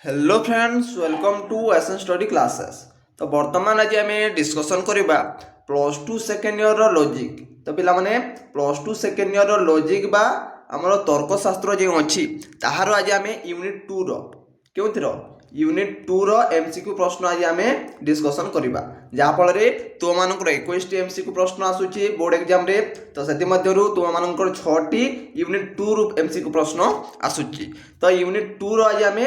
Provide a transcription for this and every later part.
Hello friends, welcome to एसन study classes. तो बर्तमान आज आम डिस्कसन करवा plus two second year logic. तो पिला माने plus two second year logic बा आमर तर्कशास्त्र जो अच्छी ताहार आज आम यूनिट 2 क्यों यूनिट 2 एमसीक्यू प्रश्न आज आम डिस्कसन करवा जहाँफल तुम मान 21 एमसीक्यू प्रश्न आसूची बोर्ड एग्जाम रे। तो से तुम मान 6टी यूनिट 2 रु एमसीक्यू प्रश्न आसूची। तो यूनिट 2 आज आम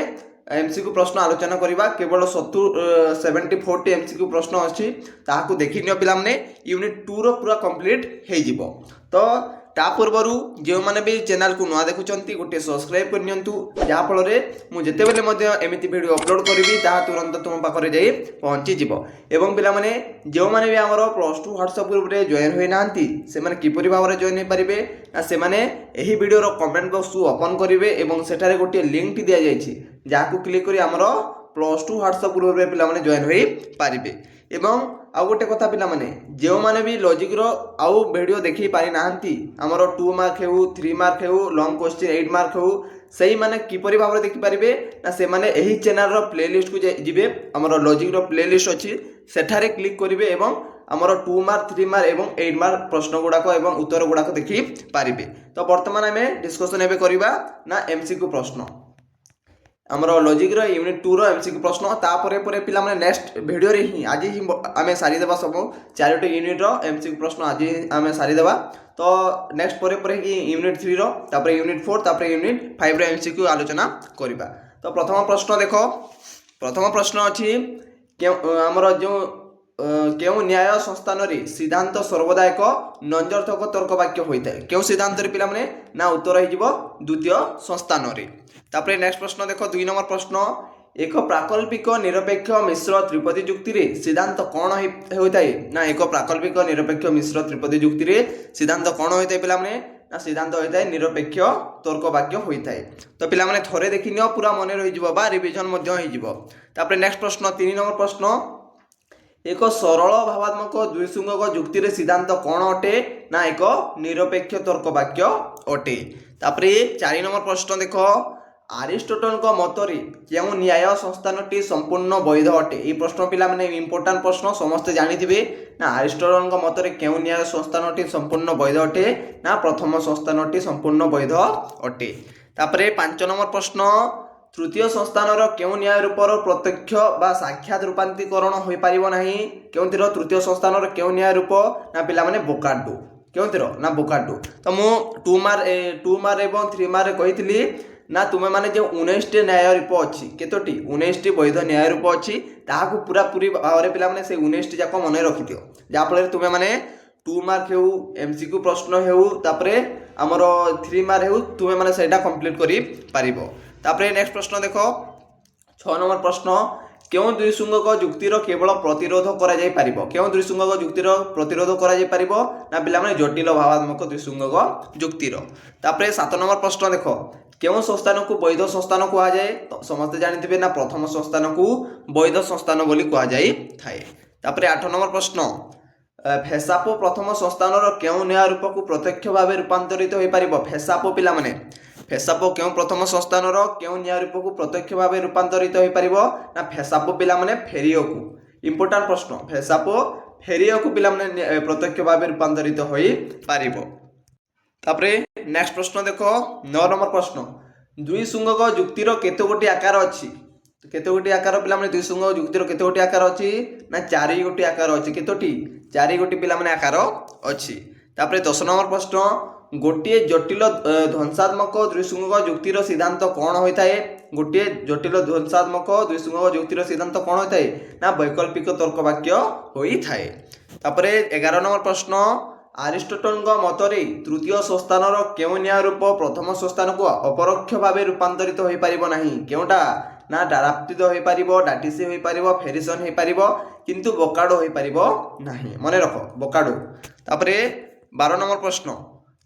एमसीक्यू प्रश्न आलोचना करवा केवल 74 एमसीक्यू प्रश्न अच्छी ताकू देखी नियो पिला माने यूनिट 2 रो पूरा कंप्लीट हो जिवो। तो ता पूर्वर जो मैंने भी चैनल को नुआ देखुंत गोटे सब्सक्राइब कर नियंतु जहाँफल मुझे जितेबले एमती वीडियो अपलोड करी ताहा तुरंत तुम पाखे जाई पहुँची जीव। एवं पिला माने जो मैंने भी आमर प्लस टू व्हाट्सएप ग्रुप रे जॉइन होई नांती से माने किपरि भाव रे जॉइन हो पारिबे ना से माने एही वीडियो रो कमेंट बॉक्स को ओपन करिवे एवं सेठारे गोटे लिंक टी दिया जायछि जाहाकू क्लिक करी आमर प्लस टू व्हाट्सएप ग्रुप रे पिला माने जॉइन होई पारिबे। एवं आउ गोटे कथा पिला माने जो माने भी लॉजिक रो आउ वीडियो देखि पारि नांती आमर 2 मार्क हेउ 3 मार्क हेउ लॉन्ग क्वेश्चन 8 मार्क हेउ सही माने किपरि भाव रे देखि पारिबे ना से माने एही चैनल रो प्लेलिस्ट को जिबे आमर लॉजिक रो प्लेलिस्ट अछि सेठारे क्लिक करिवे एवं आमर 2 मार्क 3 मार्क एवं 8 मार्क प्रश्न गुड़ाक एवं उत्तर गुड़ाक देखि पारिबे। तो वर्तमान आमे डिस्कशन एबे करिबा ना एमसीक्यू प्रश्न आमर लॉजिक रो यूनिट 2 रो एमसीक्यू प्रश्न तापरे परे पिला माने नेक्स्ट वीडियो रे ही आज ही आमे सारी देबा सब 4टी यूनिट रो एमसीक्यू प्रश्न आज आमे सारी देबा। तो नेक्स्ट परे परे कि यूनिट 3 रो तापरे यूनिट 4 तापरे यूनिट 5 रो एमसीक्यू आलोचना करिबा। तो प्रथम प्रश्न देखो, प्रथम प्रश्न अछि आमर जो केउ न्याय संस्थान रे सिद्धांत सर्वदा एक नंजर्थक तर्क वाक्य होइता है केउ सिद्धांत रे पिला माने ना उत्तर हो जिवो द्वितीय संस्थान रे। तापरे नेक्स्ट प्रश्न देखो 2 नंबर प्रश्न एक प्राकल्पिक निरपेक्ष मिश्र त्रिपदी युक्ति रे सिद्धांत कौन होता है ना एक प्राकल्पिक निरपेक्ष मिश्र त्रिपदी युक्ति रे सिद्धांत कौन होता है पिला माने ना सिद्धांत होता है निरपेक्ष तर्क वाक्य होता है। तो पिला माने थोड़े देखि नियो पूरा मन रहि जिवो बा रिवीजन मध्ये होई जिवो। तापरे नेक्स्ट प्रश्न 3 नंबर प्रश्न एक सरल भावात्मक द्विसंगक युक्ति रे सिद्धांत कौन अटे ना एक निरपेक्ष तर्क वाक्य अटे। तापरे 4 नंबर प्रश्न देखो आरिस्टोटल को मतरे केउ न्याय संस्थानटी संपूर्ण वैध अटे। ये प्रश्न पिला माने इंपोर्टेंट प्रश्न समस्त जानिथिबे ना आरिस्टोटल को मतरे केउ न्याय संस्थानटी संपूर्ण वैध अटे ना प्रथम संस्थानटी संपूर्ण वैध अटे। तापरे 5 नंबर प्रश्न तृतीय संस्थानर केउ न्याय रूपर प्रत्यक्ष बा साक्षात रूपांतरीकरण होई परिबो नाही केउतिर तृतीय संस्थानर केउ न्याय रूप ना पिला माने बोकाडो केउतिर ना बोकाडो। तो मु 2 मार एवं 3 मार कहितली ना तुमे माने जो 19 न्याय रूप अच्छी केतोटी 19 वैध न्याय रूप अच्छी ताहाकू पूरा पूरी भाव रे पिला माने से 19 जाक मन रखि दियो जाफल तुमे माने 2 मार्क हेउ एमसीक्यू प्रश्न हेउ तापरे हमर 3 मार्क हेउ तुमे माने सेटा कंप्लीट करि पारिबो। तापरे नेक्स्ट प्रश्न देखो 6 नंबर प्रश्न केउ द्विसंगक युक्तिर केवल प्रतिरोध करा जाय पारिबो केउ द्विसंगक युक्तिर प्रतिरोध करा जाय पारिबो ना पिला माने जटिल भावात्मक द्विसंगक युक्तिर। तापरे 7 नंबर प्रश्न देखो केउ संस्थान को वैध संस्थान कहा जाए तो समस्त जानिथिबे ना प्रथम संस्थान को वैध संस्थान बोली कहा जाय थाए। तापरे 8 नंबर प्रश्न फेसापो प्रथम संस्थान रो केउ न्याय रूप को प्रत्यक्ष भाव रूपांतरित होई पारिबो फेसापो पिला माने फेसापो केउ प्रथम संस्थान रो केउ न्याय रूप को प्रत्यक्ष भाव रूपांतरित होई पारिबो ना फेसापो पिला माने फेरियो को। इंपोर्टेंट प्रश्न फेसापो फेरियो को पिला माने प्रत्यक्ष भाव रूपांतरित होई पारिबो। तापरे नेक्स्ट प्रश्न देखो 9 नंबर प्रश्न द्विसंगक युक्तिर केते गोटी आकार अछि केते गोटी आकार पिला माने द्विसंगक युक्तिर केते गोटी आकार अछि ना 4 गोटी आकार अछि केतोटी 4 गोटी पिला माने आकार अछि। तापरे 10 नंबर प्रश्न गोटे जटिल ध्वंसात्मक द्विसंगक युक्तिर सिद्धांत कौन होता है गोटे जटिल ध्वंसात्मक द्विसंगक युक्तिर सिद्धांत कौन होता है ना वैकल्पिक तर्क वाक्य होई थाए। तापरे 11 नंबर प्रश्न आरिस्टोटल मतरे तृतीय संस्थान केउ न्याय रूप प्रथम संस्थान को अपरोक्ष भाव रूपांतरित होई पारिबो नाही केउटा ना डाराप्तित होई पारिबो डाटिसी होई पारिबो फेरिसन होई पारिबो किंतु बोकाडो होई पारिबो नाही मने रखो बोकाडो। तापरे 12 नंबर प्रश्न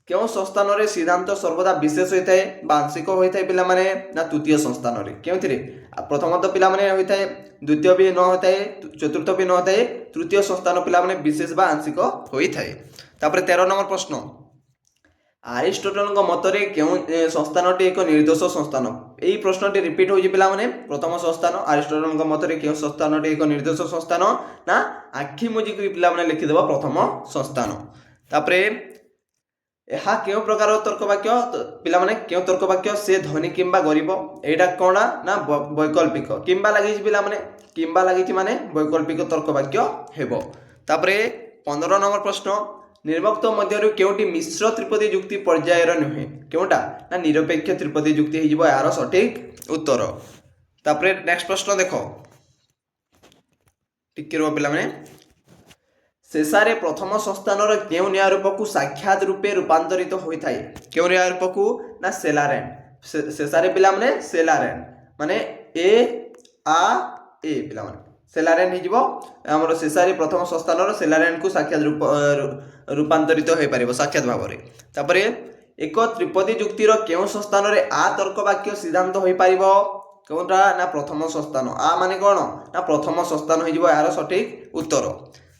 केउ संस्थान रे सिद्धांत सर्वदा विशेष होता है आंशिक होता है पिला माने ना तृतीय संस्थान रे केउथिरे प्रथम तो पिला माने होता है द्वितीय भी न होता है चतुर्थ भी न होता है तृतीय संस्थान पिला माने विशेष बा आंशिक होता है। तापरे 13 नंबर प्रश्न आरिस्टोटल मतरे केउ संस्थानटी एक निर्दोष संस्थान এই প্রশ্নটি রিপিট হয়েছে পিলামানে প্রথম সংস্থান আরিস্টটলଙ୍କ মତରେ কেউ ସଂସ୍ଥାନটি ଏକ ନିର୍ଦ୍ଦେଶ ସଂସ୍ଥାନ ନା ଆଖି ମୁଜିକି ପିଲାମାନେ ଲେଖିଦେବ ପ୍ରଥମ ସଂସ୍ଥାନ। ତାପରେ ଏହା କେଉଁ ପ୍ରକାର ତର୍କ ବାକ୍ୟ ପିଲାମାନେ କେଉଁ ତର୍କ ବାକ୍ୟ ସେ ଧନୀ କିମ୍ବା ଗରିବ ଏଇଟା କ'ଣ ନା ବୈକଳ୍ପିକ କିମ୍ବା ଲାଗିଛି ପିଲାମାନେ କିମ୍ବା ଲାଗିଛି ମାନେ ବୈକଳ୍ପିକ ତର୍କ ବାକ୍ୟ ହେବ। ତାପରେ 15 নম্বর প্রশ্ন নির্বক্ত মধ্যরু কেউটি মিশ্র ত্রিপদী যুক্তি পর্যায়ের নুহে কেউটা না নিরপেক্ষ ত্রিপদী যুক্তি হয়ে যাব এর সঠিক উত্তর। তারপরে নেক্সট প্রশ্ন দেখো টিকে রো পিলা মানে शेषारे प्रथम संस्थानर केउ न्यायरूपकु साक्षात रूपे रूपांतरित होइथाय केउ न्यायरूपकु ना सेलारेन शेषारे पिला माने सेलारेन माने ए आ ए पिला माने सेलारेन हि जिवो हमर शेषारे प्रथम संस्थानर सेलारेन को साक्षात रूपांतरित होई परिबो साक्षात भाबरे। तापरे एक त्रिपदी जुक्तिर केउ संस्थानरे आ तर्क वाक्य सिद्धांत होई परिबो कोनटा ना प्रथम संस्थान आ माने कोन ना प्रथम संस्थान होई जिवो यार सठिक उत्तर।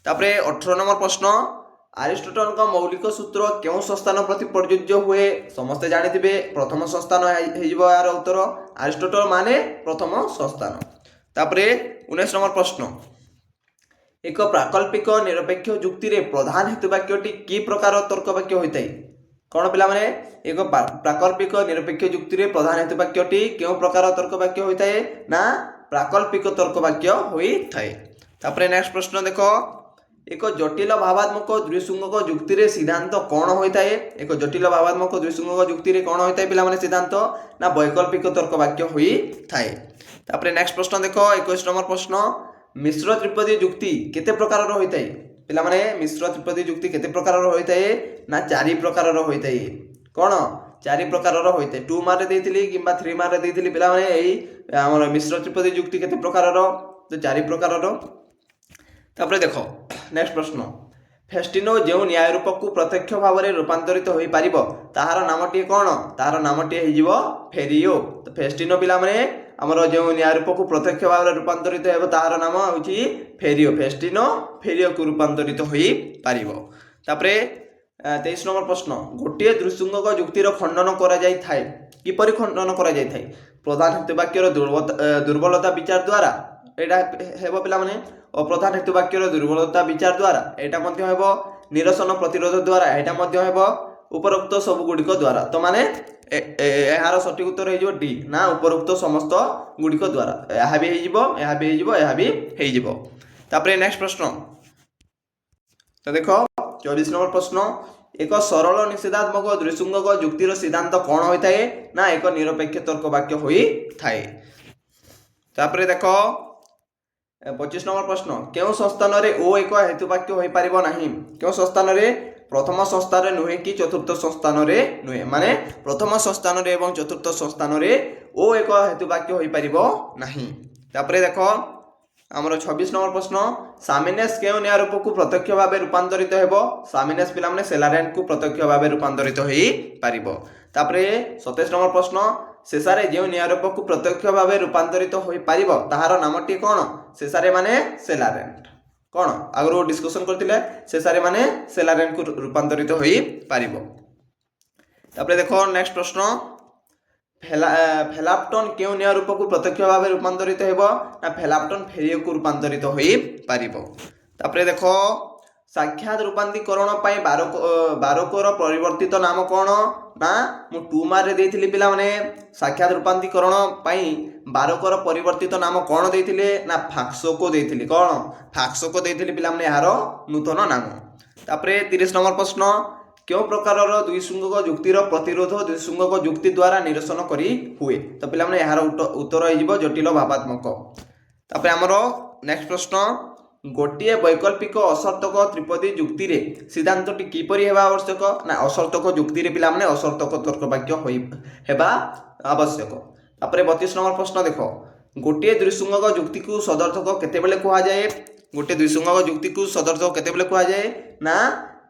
तापरे 18 नंबर प्रश्न आरिस्टोटल का मौलिक सूत्र केउ संस्थान प्रति प्रयोज्य हुए समस्ते जानिथिबे प्रथम संस्थान हेजिबो यार उत्तर आरिस्टोटल माने प्रथम संस्थान। तापरे 19 नंबर प्रश्न एक प्राकल्पिक निरपेक्ष जुक्ति रे प्रधान हेतु वाक्यटी की प्रकार तर्क वाक्य होइतै कोन पिला माने एक प्राकल्पिक निरपेक्ष जुक्ति रे प्रधान हेतु वाक्यटी केउ प्रकार तर्क वाक्य होइतै ना प्राकल्पिक तर्क वाक्य होइथाय। तापरे नेक्स्ट प्रश्न देखो एक जटिल भावात्मक द्विसंगक जुक्ति रे सिद्धांत कौन होता है एक जटिल भावात्मक द्विसंगक जुक्ति रे कौन होता है पिला माने सिद्धांत ना वैकल्पिक तर्क वाक्य होई थाए। तापरे नेक्स्ट प्रश्न देखो 21 नंबर प्रश्न मिश्र त्रिपदी जुक्ति केते प्रकार रो होता है पिला माने मिश्र त्रिपदी जुक्ति केते प्रकार रो होता है ना 4 प्रकार रो होता है कौन 4 प्रकार रो होता है 2 मार्क देइथिली किबा 3 मार्क देइथिली पिला माने एई हमर मिश्र त्रिपदी जुक्ति केते प्रकार रो तो 4 प्रकार रो। तापरे देखो नेक्स्ट प्रश्न फेस्टिनो जो न्याय रूप को प्रत्यक्ष भाव में रूपांतरित हो पारिबो ताहार नामटी कौन ताहार नामटी हो फेरियो। तो फेस्टिनो पिला माने हमर जो न्याय रूप को प्रत्यक्ष भाव में रूपांतरित हो ताहार नाम होची फेरियो फेस्टिनो फेरियो को रूपांतरित हो पारिबो। तापरे 23 नंबर प्रश्न गोटे द्विसंगक जुक्तिर खंडन करा जाय थाए किपरि खंडन करा जाय थाए प्रधान हेतु वाक्यर दुर्बलता विचार द्वारा एटा हेबो पिला माने अप्रधान हेतु वाक्यर दुर्बलता विचार द्वारा एटा मध्य हेबो निरसन प्रतिरोध द्वारा एटा मध्य हेबो उपरोक्त सब गुडिक द्वारा। तो माने एहार सठिक उत्तर हे डी ना उपरोक्त समस्त गुडिक द्वारा एहा भी हे जिवो। तापरे नेक्स्ट प्रश्न तो देखो 24 नंबर प्रश्न एक सरल निषेधात्मक द्विसंगक जुक्तिर सिद्धांत कौन होता है ना एक निरपेक्ष तर्क वाक्य होई थाए। तापरे देखो 25 नंबर प्रश्न केउ संस्थान रे ओ एक हेतु वाक्य होई परिबो नाही केउ संस्थान रे प्रथम संस्थान रे नुहे कि चतुर्थ संस्थान रे नुहे माने प्रथम संस्थान रे एवं चतुर्थ संस्थान रे ओ एक हेतु वाक्य होई परिबो नाही। तापरे देखो हमर 26 नंबर प्रश्न सामिनेस केउ न्याय रूप को प्रत्यक्ष भाव रूपांतरित हेबो सामिनेस पिला माने सेलारेन को प्रत्यक्ष भाव रूपांतरित होई परिबो। तापरे 27 नंबर प्रश्न शेषारे जो न्याय रूप को प्रत्यक्ष भाव रूपांतरित हो पारिबो ताहार नामटी कौन शेषारे माने सेलारेन कौन आगरो डिस्कशन करथिले शेषारे माने सेलारेन को रूपांतरित हो पारिबो। तापरे देखो नेक्स्ट प्रश्न फेलाप्टन केउ न्याय रूप को प्रत्यक्ष भाव रूपांतरित हेबो ना फेलाप्टन फेरियो को रूपांतरित हो पारिबो। तापरे देखो साक्षात रूपांतरीकरण पाई बारकोर परिवर्तित नाम कौन ना मु 2 मार्क देइथिली पिला माने साक्षात रूपांतरीकरण पाई बारकोर परिवर्तित नाम कौन देइथिले ना फाक्सोको देइथिली कौन फाक्सोको देइथिली पिला माने यार नूतन नाम। तापरे 30 नंबर प्रश्न क्यों प्रकार द्विसंगक जुक्तिर प्रतिरोध द्विसंगक जुक्ति द्वारा निरसन करी हुए तो पिला माने यार उत्तर हो जटिल भावात्मक। तापरे हमरो नेक्स्ट प्रश्न गोटे वैकल्पिक असर्थक त्रिपदी जुक्ति रे सिद्धांतटी किपरि हेबा आवश्यक ना असर्थक जुक्ति रे पिला माने असर्थक तर्क वाक्य हेबा आवश्यक। तापरे 32 नंबर प्रश्न देखो गोटे द्विसंगक जुक्ति को सदर्थक केतेबेले कुहा जाए गोटे द्विसंगक जुक्ति को सदर्थक केतेबेले कुहा जाए ना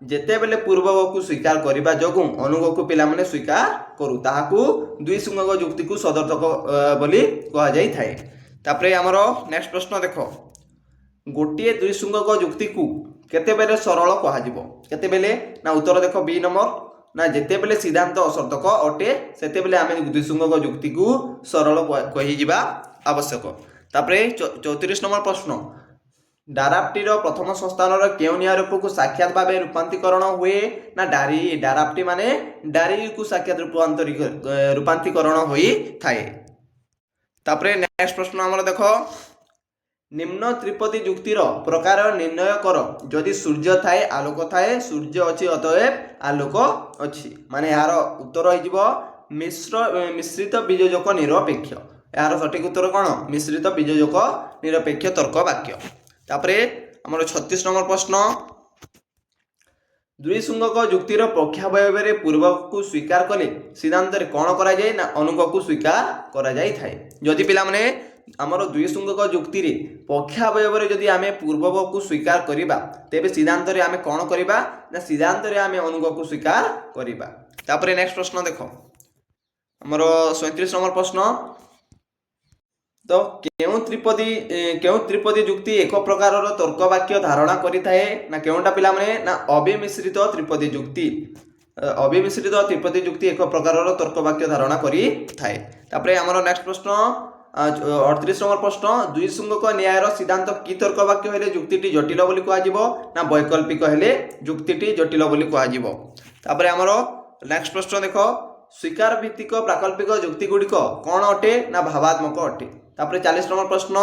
जेतेबेले पूर्वक को स्वीकार करिबा जोगु अनुगक को पिला माने स्वीकार करू ताहाकू द्विसंगक जुक्ति को सदर्थक बोली कुहा जाई थाए। तापरे हमरो नेक्स्ट प्रश्न देखो गोटे द्विसंगक जुक्ति को केतेबेले सरल कहा जिवो केतेबेले ना उत्तर देखो बी नंबर ना जेतेबेले सिद्धांत असर्थक अटे सेतेबेले आमे द्विसंगक जुक्ति को सरल कहि जिबा आवश्यक। तापरे 34 नंबर प्रश्न डाराप्टीर प्रथम संस्थानर केउ निरूपक को साक्षात भाव रूपांतरीकरण हुए ना डाराप्टी माने डारी को साक्षात रूपांतरीकरण होई थाए। तापरे नेक्स्ट प्रश्न हमर देखो निम्न त्रिपदी जुक्तिर प्रकार निर्णय कर जदि सूर्य थाए आलोक थाए सूर्य अछि अतएव आलोक अछि माने यार उत्तर हो मिश्रित बीजोजक निरपेक्ष। यार सठिक उत्तर कौन मिश्रित बीजोजक निरपेक्ष तर्क वाक्य। तापरे हमर 36 नंबर प्रश्न द्विसंगक जुक्तिर पक्षावयव पूर्वक को स्वीकार कले सिद्धांत कौन करा जाए ना अनुक को स्वीकार करा जाई थाए। जदि पिला माने आमर द्विसंगक जुक्ति रे पक्षावयव जदि आमे पूर्वक को स्वीकार करिबा तेबे सिद्धांत रे आमे कौन करिबा ना सिद्धांत रे आमे अनुक को स्वीकार करिबा। तापरे नेक्स्ट प्रश्न देखो आमर 37 नंबर प्रश्न तो केउ त्रिपदी जुक्ति एक प्रकार तर्क वाक्य धारणा करि थाए ना केउटा पिला माने ना अविमिश्रित त्रिपदी जुक्ति एक प्रकार तर्क वाक्य धारणा करि थाए। तापरे हमर नेक्स्ट प्रश्न 38 नंबर प्रश्न द्विसंगक न्यायर सिद्धांत की तर्क वाक्य हेले जुक्तिटी जटिल बोली कहा जिवो ना वैकल्पिक हेले जुक्तिटी जटिल बोली कहा जिवो। तापरे हमर नेक्स्ट प्रश्न देखो स्वीकार भित्तिक प्राकल्पिक जुक्ति गुड़िक कौन अटे ना भावात्मक अटे। तापरे 40 नंबर प्रश्न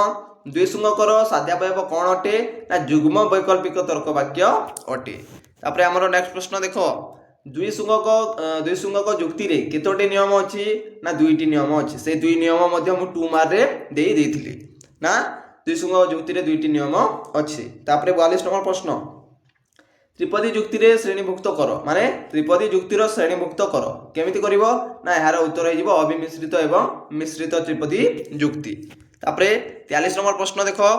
द्विसंगकर साध्यावयव कौन अटे ना युग्म वैकल्पिक तर्क वाक्य अटे। तापरे हमर नेक्स्ट प्रश्न देखो द्विसंगक जुक्ति रे केतोटी नियम अछि ना दुईटी नियम अछि से दुई नियम मध्य मु 2 मार्क रे देई देथिली ना द्विसंगक जुक्ति रे दुईटी नियम अछि। तापरे 42 नंबर प्रश्न त्रिपदी जुक्ति रे श्रेणीभुक्त कर माने त्रिपदी जुक्तिर श्रेणीभुक्त कर केमिति करिवो ना यार उत्तर हे जिवो अविमिश्रित एवं मिश्रित त्रिपदी जुक्ति। तापरे 43 नंबर प्रश्न देखो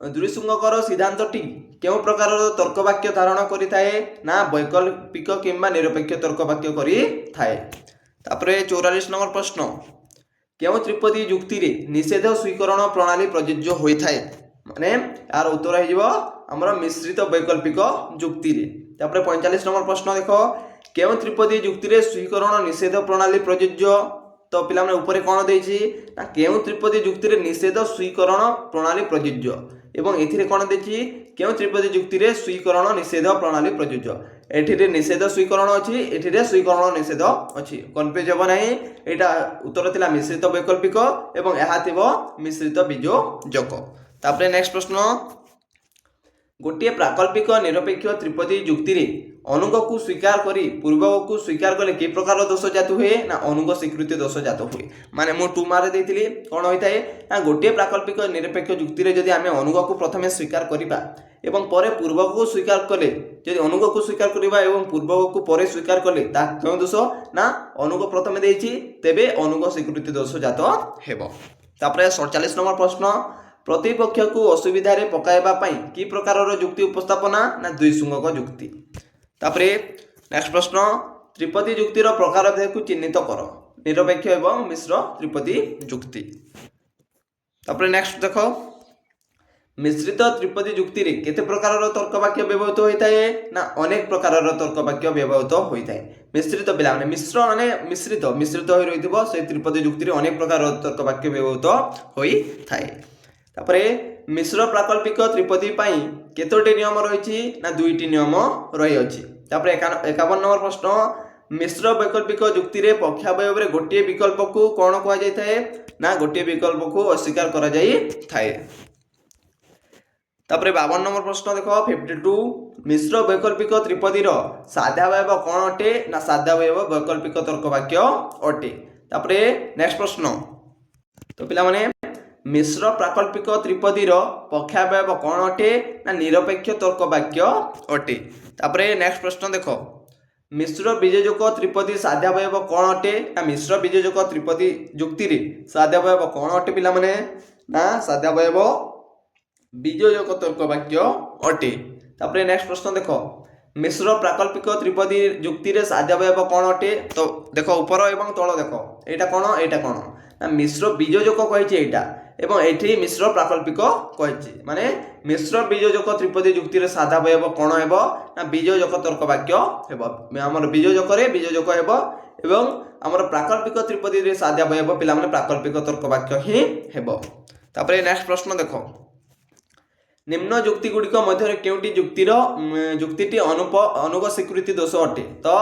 द्विसंगकर सिद्धांतटी केउ प्रकार तर्क वाक्य धारण करि थाए ना वैकल्पिक किंबा निरपेक्ष तर्क वाक्य करि थाए। तापरे 44 नंबर प्रश्न केउ त्रिपदी जुक्ति रे निषेध स्वीकरण प्रणाली प्रযোज्य होई थाए माने यार उत्तर हे जिवो हमर मिश्रित वैकल्पिक जुक्ति रे। तापरे 45 नंबर प्रश्न देखो केउ त्रिपदी जुक्ति रे स्वीकरण निषेध प्रणाली प्रযোज्य तो पिला माने ऊपर कोन देछि ना केउ त्रिपदी जुक्ति रे निषेध स्वीकरण प्रणाली प्रযোज्य एवं एथिरे कोन देछि केउ त्रिपदी जुक्ति रे स्वीकरण निषेध प्रणाली प्रযোज्य। एठिरे निषेध स्वीकरण अछि एठिरे स्वीकरण निषेध अछि कन्फ्यूज हो नाही एटा उत्तर थिला मिश्रित वैकल्पिक एवं एहा थिबो मिश्रित बीजोजक। तापरे नेक्स्ट प्रश्न गोटे प्राकल्पिक निरपेक्ष त्रिपदी जुक्ति रे अनुग को स्वीकार करी पूर्वक को स्वीकार कले के प्रकार दोष जात हुए ना अनुग स्वीकृति दोष जात हुए माने मु 2 मार्क देथिली कोन होई थाए ना गोटे प्राकल्पिक निरपेक्ष जुक्ति रे जदि आमे अनुग को प्रथमे स्वीकार करिबा एवं परे पूर्वक को स्वीकार कले जदि अनुग को स्वीकार करिबा एवं पूर्वक को परे स्वीकार कले ता केउ दोष ना अनुग प्रथमे देछि तेबे अनुग स्वीकृति दोष जात हेबो। तापरे 47 नंबर प्रश्न प्रतिपक्ष को असुविधा रे पकाइबा पई की प्रकार जुक्ति उपस्थापना ना द्विसंगक जुक्ति। तापरे नेक्स्ट प्रश्न त्रिपदी जुक्तिर प्रकार को चिन्हित कर निरपेक्ष एवं मिश्र त्रिपदी जुक्ति। तापरे नेक्स्ट देखो मिश्रित त्रिपदी जुक्ति रे केते प्रकार तर्क वाक्य व्यवहृत होइताए ना अनेक प्रकार तर्क वाक्य व्यवहृत होइताए। मिश्रित पिला माने मिश्र माने मिश्रित होई रहिथिबो से त्रिपदी जुक्ति रे अनेक प्रकार तर्क वाक्य व्यवहृत होइताए। तापरे मिश्र प्राकल्पिक त्रिपदी पाई केतोटी नियम रहिछि ना दुईटी नियम रहि अछि। तापरे 51 नंबर प्रश्न मिश्र वैकल्पिक जुक्ति रे पक्षावयव रे गोटे विकल्प को कोन कहै जाय थाए ना गोटे विकल्प को अस्वीकार करा जाय थाए। तापरे 52 नंबर प्रश्न देखो 52 मिश्र वैकल्पिक त्रिपदी रो साध्यावयव कोन अटे ना साध्यावयव वैकल्पिक तर्क वाक्य अटे। तापरे नेक्स्ट प्रश्न तो पिला माने मिश्र प्राकल्पिक त्रिपदी रो पक्षावयव कोन अटे ना निरपेक्ष तर्क वाक्य अटे। तापरे नेक्स्ट प्रश्न देखो मिश्र बीजोजक त्रिपदी साध्यावयव कोन अटे ना मिश्र बीजोजक त्रिपदी जुक्ति रे साध्यावयव कोन अटे पिला माने ना साध्यावयव बीजोजक तर्क वाक्य अटे। तापरे नेक्स्ट प्रश्न देखो मिश्र प्राकल्पिक त्रिपदी जुक्ति रे साध्यावयव कोन अटे तो देखो ऊपर एवं तळ देखो एटा कोन ନା ମିଶ୍ର ବିଯୋଜକ କହିଛି ଏଇଟା ଏବଂ ଏଠି ମିଶ୍ର ପ୍ରାକଳ୍ପିକ କହିଛି ମାନେ ମିଶ୍ର ବିଯୋଜକ ତ୍ରିପଦୀ ଯୁକ୍ତିରେ ସାଧା ବୟବ କ'ଣ ହେବ ନା ବିଯୋଜକ ତର୍କ ବାକ୍ୟ ହେବ ଆମର ବିଯୋଜକରେ ବିଯୋଜକ ହେବ ଏବଂ ଆମର ପ୍ରାକଳ୍ପିକ ତ୍ରିପଦୀରେ ସାଧା ବୟବ ପିଲାମାନେ ପ୍ରାକଳ୍ପିକ ତର୍କ ବାକ୍ୟ ହିଁ ହେବ। ତାପରେ ନେକ୍ସଟ ପ୍ରଶ୍ନ ଦେଖ निम्न जुक्ति गुड़िक मध्य केउटी जुक्ति अनुग स्वीकृति दोष अटे तो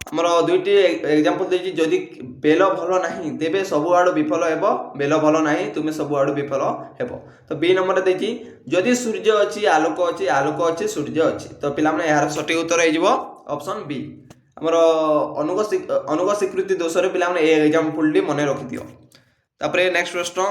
आमर दुईटी एग्जांपल देछि जदि बेल भल नाही तेबे सब आड़ विफल हेबो बेल भल नाही तुमे सब आड़ विफल हेबो। तो बी नंबर देछि जदि सूर्य अछि आलोक अछि सूर्य अछि तो पिला माने यार सटीक उत्तर हे जिवो ऑप्शन बी आमर अनुग स्वीकृति दोष रे पिला माने ए एग्जांपल डी मने रखि दियो। तापरे नेक्स्ट प्रश्न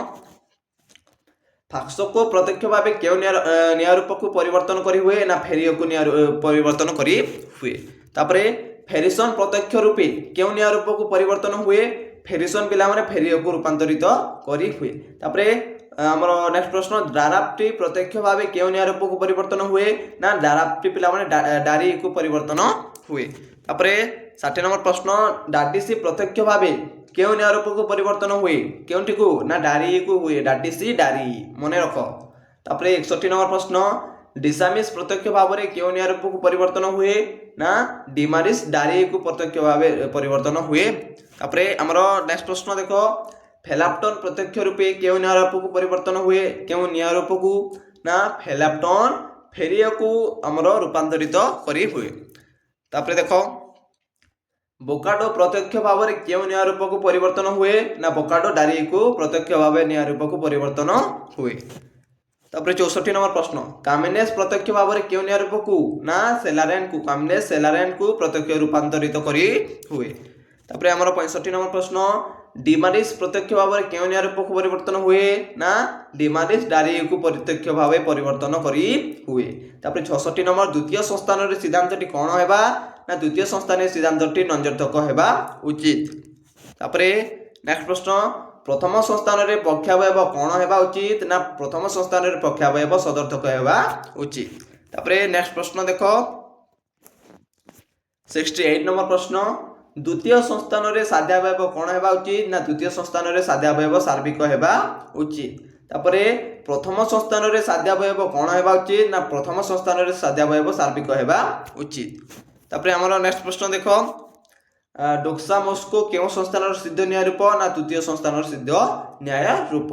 फाक्स को प्रत्यक्ष भाव क्यों न्याय रूप को परिवर्तन करी हुए ना फेरियो को न्याय परिवर्तन करी हुए। तापरे फेरिसन प्रत्यक्ष रूपे क्यों न्याय रूप को परिवर्तन हुए फेरिसन पिला माने फेरियो को रूपांतरित करी हुए। तापरे हमर नेक्स्ट प्रश्न डाराप्टी प्रत्यक्ष भाव क्यों न्याय रूप को परिवर्तन हुए ना डाराप्टी पिला माने डारी को परिवर्तन हुए। तापरे 60 नंबर प्रश्न डाटीसी प्रत्यक्ष भाव क्यों न्याय रूप को परिवर्तन हुए क्योंटी को ना डारी को हुए डाटीसी डारी मने रख। तापरे 61 नंबर प्रश्न डिसामिस प्रत्यक्ष भाव रे क्यों न्याय रूप को परिवर्तन हुए ना डिमारिस डारी को प्रत्यक्ष भाव परिवर्तन हुए। तापरे हमर नेक्स्ट प्रश्न देखो फेलाप्टन प्रत्यक्ष रूपे क्यों न्याय रूप को परिवर्तन हुए क्यों न्याय रूप को ना फेलाप्टन फेरियो को हमर रूपांतरित करी हुए। तापरे देखो बोकाडो प्रत्यक्ष भाव रे क्यों न्याय रूप को परिवर्तन हुए ना बोकाडो डारी को प्रत्यक्ष भाव न्याय रूप को परिवर्तन हुए। तापरे 64 नंबर प्रश्न कामिनेस प्रत्यक्ष भाव रे क्यों न्याय रूप को ना सेलारेन को कामिनेस सेलारेन को प्रत्यक्ष रूपांतरित करी हुए। तापरे हमर 65 नंबर प्रश्न डिमारिस प्रत्यक्ष भाव रे क्यों न्याय रूप को परिवर्तन हुए ना डिमारिस डारी को प्रत्यक्ष भाव परिवर्तन करी हुए। तापरे 66 नंबर द्वितीय संस्थान रे सिद्धांतटी कोन हेबा ना द्वितीय संस्थान सिद्धांतटी नंजर्थक हेबा उचित। तापरे नेक्स्ट प्रश्न प्रथम संस्थान रे पक्षावयव कोन हेबा उचित ना प्रथम संस्थान रे पक्षावयव सदर्थक हेबा उचित। तापरे नेक्स्ट प्रश्न देखो 68 नंबर प्रश्न द्वितीय संस्थान रे साध्यावयव कोन हेबा उचित ना द्वितीय संस्थान रे साध्यावयव सार्विक हेबा उचित। तापरे प्रथम संस्थान रे साध्यावयव कोन हेबा उचित ना प्रथम संस्थान रे साध्यावयव सार्विक हेबा उचित। तापरे हमर नेक्स्ट प्रश्न देखो डोक्सा मस्को केउ संस्थान सिद्ध न्याय रूप ना तृतीय संस्थान सिद्ध न्याय रूप।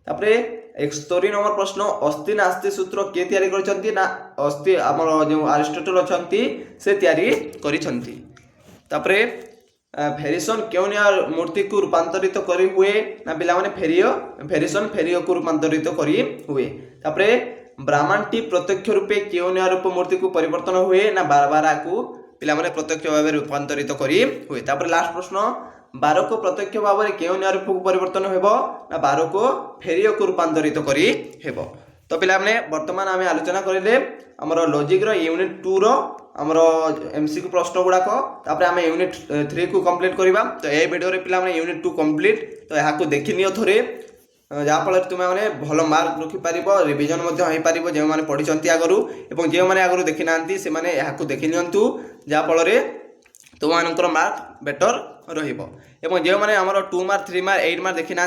तापरे 71 नंबर प्रश्न अस्ति नास्ति सूत्र के तयारी करछंती ना अस्ति हमर जो अरिस्टोटल अछंती से तयारी करिसंती। तापरे फेरिसन केउ न्याय मूर्ति को रूपांतरित करी हुए ना पिला माने फेरिसन फेरियो को रूपांतरित करी हुए। तापरे ब्राह्मणटी प्रत्यक्ष रूपे केउ न्याय रूप मूर्ति को परिवर्तन हुए ना बारबारा को पिला माने प्रत्यक्ष भाव रूपांतरित करी हुए। तापर लास्ट प्रश्न 12 को प्रत्यक्ष भाव रे केउ न्याय रूप को परिवर्तन हेबो ना 12 को फेरियो को रूपांतरित करी हेबो। तो पिला माने वर्तमान आमे आलोचना करिले हमर लॉजिक रो यूनिट 2 रो हमर एमसीक्यू प्रश्न गुडा को तापर आमे यूनिट 3 को कंप्लीट करबा। तो ए वीडियो रे पिला माने यूनिट 2 कंप्लीट तो यहा को देखिनियो थोरे जहाँ फल तुम मैंने भल मार्क रखिपार रिविजन हो जो मैंने पढ़ी आगु और जो मैंने आगु देखी ना से मैंने यहाँ देखी नियंतु जहाँ फल तुम मान मार्क बेटर रही जो मैंने आम 2 मार्क 3 मार्क 8 मार्क देखी ना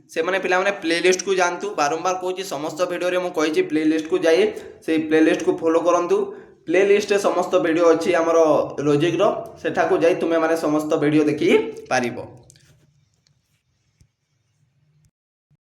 से मैंने पिला माने प्लेलिस्ट को जानतु बारंबार कहूँ समस्त भिडियो मुझे प्लेलिस्ट को जाए से प्लेलिस्ट को फॉलो करंतु प्लेलिस्ट समस्त वीडियो अच्छी आमर लॉजिक रो सेठा को जाई तुमे माने समस्त वीडियो देखी पारिबो।